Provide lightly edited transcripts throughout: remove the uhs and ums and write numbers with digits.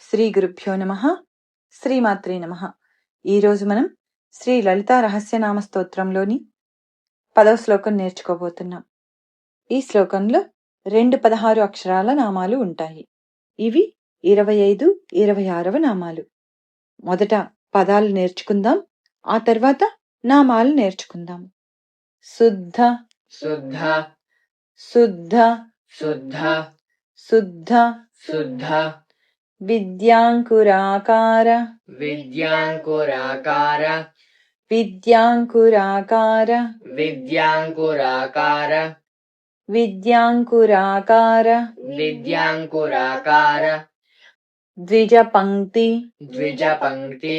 శ్రీ గురుభ్యో నమః. శ్రీమాత్రే నమః. ఈరోజు మనం శ్రీ లలితా రహస్యనామ స్తోత్రంలోని 10వ శ్లోకం నేర్చుకోబోతున్నాం. ఈ శ్లోకంలో 16 అక్షరాల నామాలు ఉంటాయి. ఇవి 25, 26వ నామాలు. మొదట పదాలు నేర్చుకుందాం, ఆ తర్వాత నామాలు నేర్చుకుందాం. శుద్ధ శుద్ధ శుద్ధ శుద్ధ శుద్ధ శుద్ధ విద్యాంకురాకార విద్యాంకురాకార విద్యాంకురాకార విద్యాంకురాకార విద్యాంకురాకార విద్యాంకురాకార ద్విజపంక్తి ద్విజపంక్తి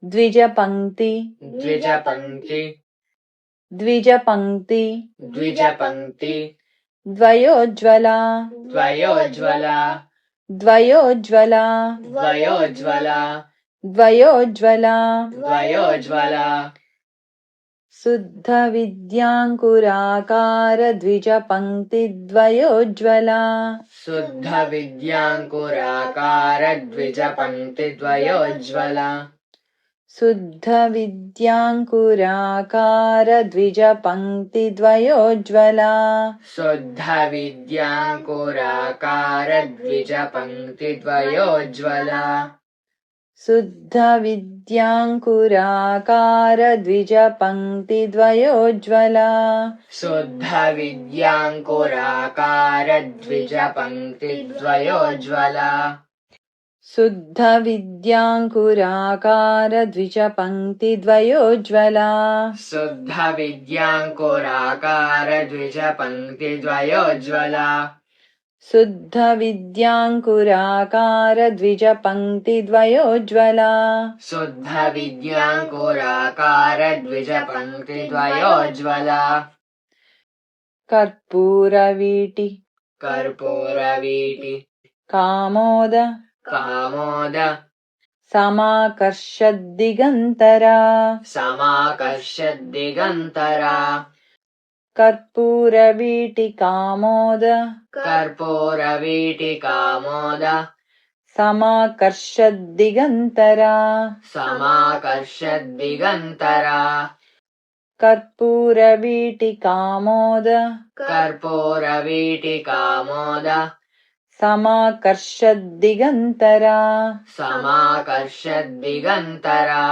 ద్విజపంక్తి ద్విజపంక్తి ద్విజపంక్తి ద్విజపంక్తి ద్వయోజ్వల ద్వయోజ్వల ద్వయోజ్వల ద్వయోజ్వల ద్వయోజ్వల ద్వయోజ్వల శుద్ధ విద్యాంకురాకార ద్విజపంక్తి ద్వయోజ్వల శుద్ధ విద్యాంకురాకార ద్విజపంక్తి ద్వయోజ్వల శుద్ధ విద్యాంకురాకార ద్విజపంక్తి ద్వయోజ్వల శుద్ధ విద్యాంకురాకార ద్విజపంక్తి ద్వయోజ్వల శుద్ధ విద్యాంకురాకార ద్విజపంక్తి ద్వయోజ్వల శుద్ధ విద్యాంకురాకార ద్విజపంక్తి ద్వయోజ్వల శుద్ధ విద్యాంకురాకార ద్విజపంక్తి ద్వయోజ్వల శుద్ధ విద్యాంకురాకార ద్విజపంక్తి ద్వయోజ్వల శుద్ధ విద్యాంకురాకార ద్విజపంక్తి ద్వయోజ్వల శుద్ధ విద్యాంకురాకార ద్విజపంక్తి ద్వయోజ్వల కర్పూరవీటి కర్పూరవీటి కామోద కామోద సమాకర్షద్దిగంతరా సమాకర్షద్దిగంతరా కర్పూరవీటి కామోద కర్పూరవీటి కామోద సమాకర్షద్దిగంతరా సమాకర్షద్దిగంతరా కర్పూరవీటి కామోద కర్పూరవీటి కామోద సమాకర్షద్దిగంతరా సమాకర్షద్దిగంతరా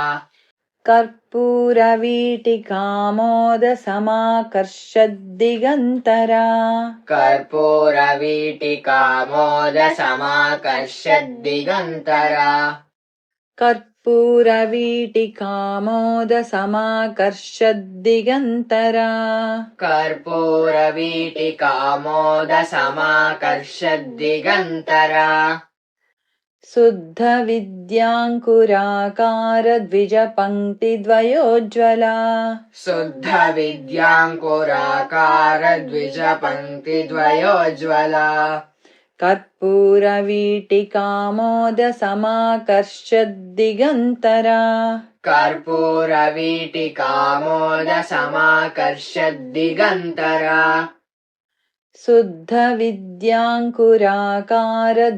కర్పూరవీటి కామోద సమాకర్షద్దిగంతరా కర్పూరవీటి కామోద సమాకర్షద్దిగంతరా కర్పూరవీటి కామోద సమాకర్షద్దిగంతరా కర్పూరవీటి కామోద సమాకర్షద్దిగంతరా శుద్ధ విద్యాంకురాకార ద్విజపంక్తి ద్వయోజ్వల శుద్ధ విద్యాంకురాకార ద్విజపంక్తి ద్వయోజ్వల కర్పూరవీటి కామోద సమాకర్షద్దిగంతరా కర్పూరవీటి కామోద సమాకర్షద్దిగంతరా శుద్ధ విద్యాంకురాకార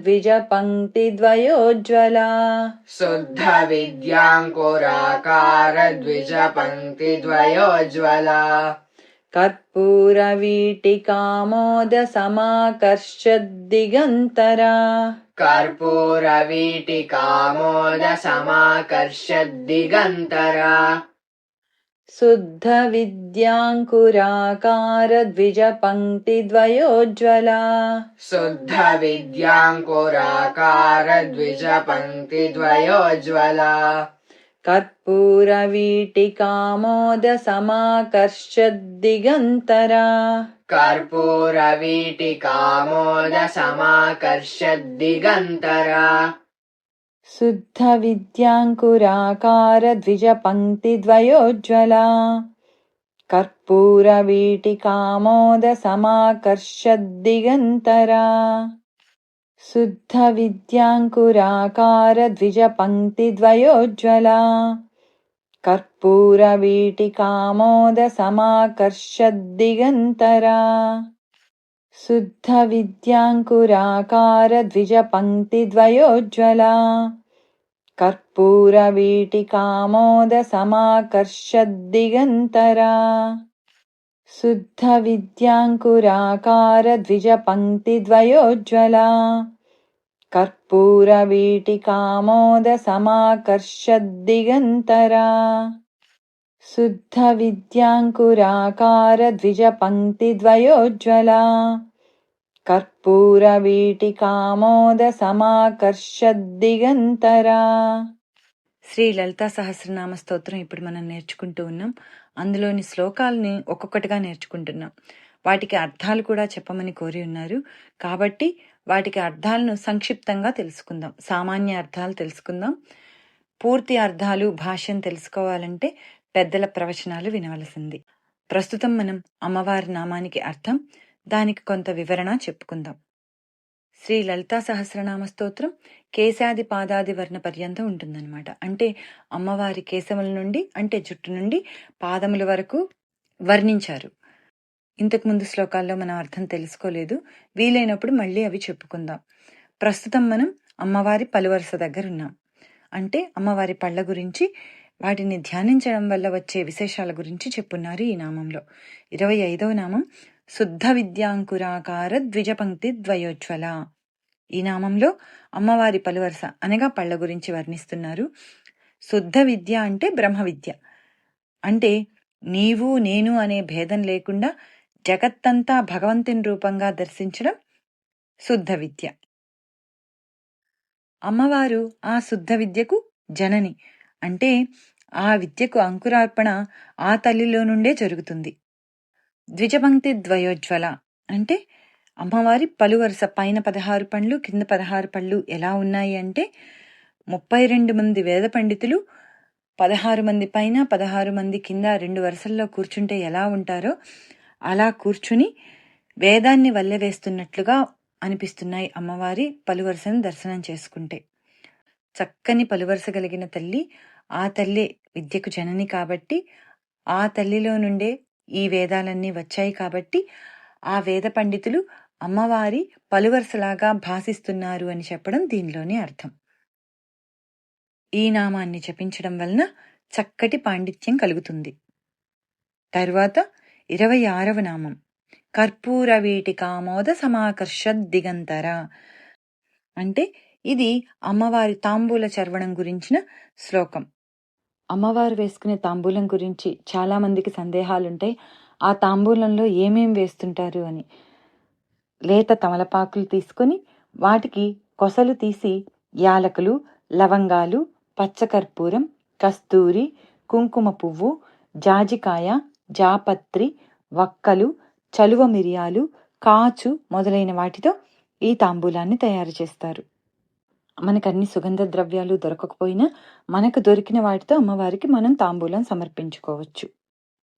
ద్విజపంక్తి ద్వయోజ్వల శుద్ధ విద్యాంకురాకార ద్విజపంక్తి ద్వయోజ్వల కర్పూరవీటి కామోద సమాకర్షద్దిగంతరా కర్పూరవీటి కామోద సమాకర్షద్దిగంతరా శుద్ధ విద్యాంకురాకార ద్విజపంక్తి ద్వయోజ్వల శుద్ధ విద్యాంకురాకార ద్విజపంక్తి ద్వయోజ్వల కర్పూరవీటి కామోద సమాకర్షద్దిగంతరా కర్పూరవీటి కామోద సమాకర్షద్దిగంతరా శుద్ధ విద్యాంకురాకార ద్విజపంక్తి ద్వయోజ్వల కర్పూరవీటి కామోద సమాకర్షద్దిగంతరా శుద్ధ విద్యాంకురాకార ద్విజపంక్తి ద్వయోజ్వల కర్పూరవీటి కామోద సమాకర్షద్దిగంతరా శుద్ధ విద్యాంకురాకార ద్విజ పంక్తిద్వయోజ్వలా కర్పూర వీటికామోద సమాకర్షద్దిగంతరా శుద్ధ విద్యాంకురాకార ద్విజ పంక్తిద్వయోజ్వలా కర్పూర వీటికామోద సమాకర్షద్దిగంతరా శుద్ధ విద్యాంకురాకార ద్విజ పంక్తిద్వయోజ్వలా కర్పూర వీటికామోద సమాకర్షద్దిగంతరా. శ్రీ లలితా సహస్రనామ స్తోత్రం ఇప్పుడు మనం నేర్చుకుంటూ ఉన్నాం. అందులోని శ్లోకాలని ఒక్కొక్కటిగా నేర్చుకుంటున్నాం. వాటికి అర్థాలు కూడా చెప్పమని కోరి ఉన్నారు కాబట్టి వాటికి అర్థాలను సంక్షిప్తంగా తెలుసుకుందాం. సామాన్య అర్థాలు తెలుసుకుందాం. పూర్తి అర్థాలు భాష్యం తెలుసుకోవాలంటే పెద్దల ప్రవచనాలు వినవలసింది. ప్రస్తుతం మనం అమ్మవారి నామానికి అర్థం, దానికి కొంత వివరణ చెప్పుకుందాం. శ్రీ లలితా సహస్రనామ స్తోత్రం కేశాది పాదాది వర్ణ పర్యంతం ఉంటుందన్నమాట. అంటే అమ్మవారి కేశముల నుండి అంటే జుట్టు నుండి పాదముల వరకు వర్ణించారు. ఇంతకు ముందు శ్లోకాల్లో మనం అర్థం తెలుసుకోలేదు. వీలైనప్పుడు మళ్ళీ అవి చెప్పుకుందాం. ప్రస్తుతం మనం అమ్మవారి పలువరుస దగ్గర ఉన్నాం. అంటే అమ్మవారి పళ్ళ గురించి, వాటిని ధ్యానించడం వల్ల వచ్చే విశేషాల గురించి చెప్పున్నారు ఈ నామంలో. 25వ నామం శుద్ధ విద్యాంకురాకార ద్విజపంక్తి ద్వయోజ్వల. ఈ నామంలో అమ్మవారి పలువరుస అనగా పళ్ళ గురించి వర్ణిస్తున్నారు. శుద్ధ విద్య అంటే బ్రహ్మ విద్య, అంటే నీవు నేను అనే భేదం లేకుండా జగత్తంతా భగవంతుని రూపంగా దర్శించడం శుద్ధ విద్య. అమ్మవారు ఆ శుద్ధ విద్యకు జనని, అంటే ఆ విద్యకు అంకురార్పణ ఆ తల్లిలో నుండే జరుగుతుంది. ద్విజపంక్తి ద్వయోజ్వల అంటే అమ్మవారి పలువరుస, పైన 16 పండ్లు కింద 16 పళ్ళు ఎలా ఉన్నాయి అంటే 32 మంది వేద పండితులు 16 మంది పైన 16 మంది కింద 2 వరుసల్లో కూర్చుంటే ఎలా ఉంటారో అలా కూర్చుని వేదాన్ని వల్లెవేస్తున్నట్లుగా అనిపిస్తున్నాయి అమ్మవారి పలువరుసను దర్శనం చేసుకుంటే. చక్కని పలువరుస కలిగిన తల్లి, ఆ తల్లి విద్యకు జనని కాబట్టి ఆ తల్లిలో నుండే ఈ వేదాలన్నీ వచ్చాయి కాబట్టి ఆ వేద పండితులు అమ్మవారి పలువరుసలాగా భాసిస్తున్నారు అని చెప్పడం దీనిలోని అర్థం. ఈ నామాన్ని జపించడం వలన చక్కటి పాండిత్యం కలుగుతుంది. తరువాత 26వ నామం కర్పూర వీటికామోద సమాకర్షద్దిగంతర. అంటే ఇది అమ్మవారి తాంబూల చర్వణం గురించిన శ్లోకం. అమ్మవారు వేసుకునే తాంబూలం గురించి చాలా మందికి సందేహాలుంటాయి. ఆ తాంబూలంలో ఏమేం వేస్తుంటారు అని. లేత తమలపాకులు తీసుకొని వాటికి కొసలు తీసి యాలకులు, లవంగాలు, పచ్చకర్పూరం, కస్తూరి, కుంకుమ పువ్వు, జాజికాయ, జాపత్రి, వక్కలు, చలువ మిరియాలు, కాచు మొదలైన వాటితో ఈ తాంబూలాన్ని తయారు చేస్తారు. మనకు అన్ని సుగంధ ద్రవ్యాలు దొరకకపోయినా మనకు దొరికిన వాటితో అమ్మవారికి మనం తాంబూలం సమర్పించుకోవచ్చు.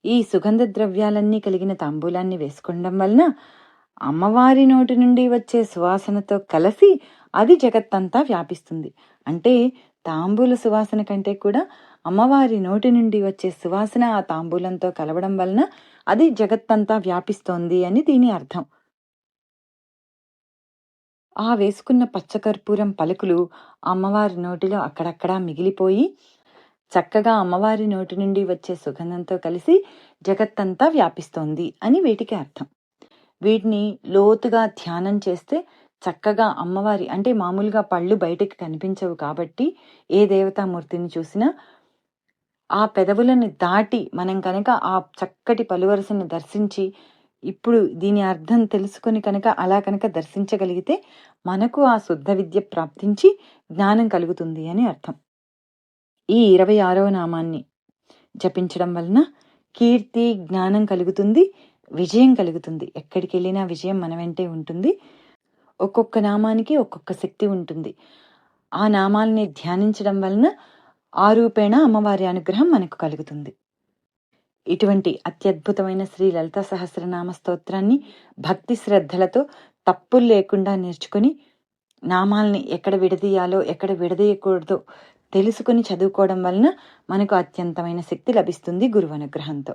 ఈ సుగంధ ద్రవ్యాలన్నీ కలిగిన తాంబూలాన్ని వేసుకోవడం వలన అమ్మవారి నోటి నుండి వచ్చే సువాసనతో కలిసి అది జగత్తంతా వ్యాపిస్తుంది. అంటే తాంబూల సువాసన కంటే కూడా అమ్మవారి నోటి నుండి వచ్చే సువాసన ఆ తాంబూలంతో కలవడం వలన అది జగత్తంతా వ్యాపిస్తోంది అని దీని అర్థం. ఆ వేసుకున్న పచ్చకర్పూరం పలుకులు అమ్మవారి నోటిలో అక్కడక్కడా మిగిలిపోయి చక్కగా అమ్మవారి నోటి నుండి వచ్చే సుగంధంతో కలిసి జగత్తంతా వ్యాపిస్తోంది అని వీటికి అర్థం. వీటిని లోతుగా ధ్యానం చేస్తే చక్కగా అమ్మవారి, అంటే మామూలుగా పళ్ళు బయటకు కనిపించవు కాబట్టి ఏ దేవతామూర్తిని చూసినా ఆ పెదవులను దాటి మనం కనుక ఆ చక్కటి పలువరసను దర్శించి ఇప్పుడు దీని అర్థం తెలుసుకొని కనుక అలా కనుక దర్శించగలిగితే మనకు ఆ శుద్ధ విద్య ప్రాప్తించి జ్ఞానం కలుగుతుంది అని అర్థం. ఈ 26వ నామాన్ని జపించడం వలన కీర్తి, జ్ఞానం కలుగుతుంది, విజయం కలుగుతుంది. ఎక్కడికి వెళ్ళినా విజయం మన వెంటే ఉంటుంది. ఒక్కొక్క నామానికి ఒక్కొక్క శక్తి ఉంటుంది. ఆ నామాల్ని ధ్యానించడం వలన ఆ రూపేణ అమ్మవారి అనుగ్రహం మనకు కలుగుతుంది. ఇటువంటి అత్యద్భుతమైన శ్రీ లలితా సహస్రనామ స్తోత్రాన్ని భక్తి శ్రద్ధలతో తప్పులు లేకుండా నేర్చుకుని నామాల్ని ఎక్కడ విడదీయాలో ఎక్కడ విడదీయకూడదో తెలుసుకుని చదువుకోవడం వలన మనకు అత్యంతమైన శక్తి లభిస్తుంది గురువు అనుగ్రహంతో.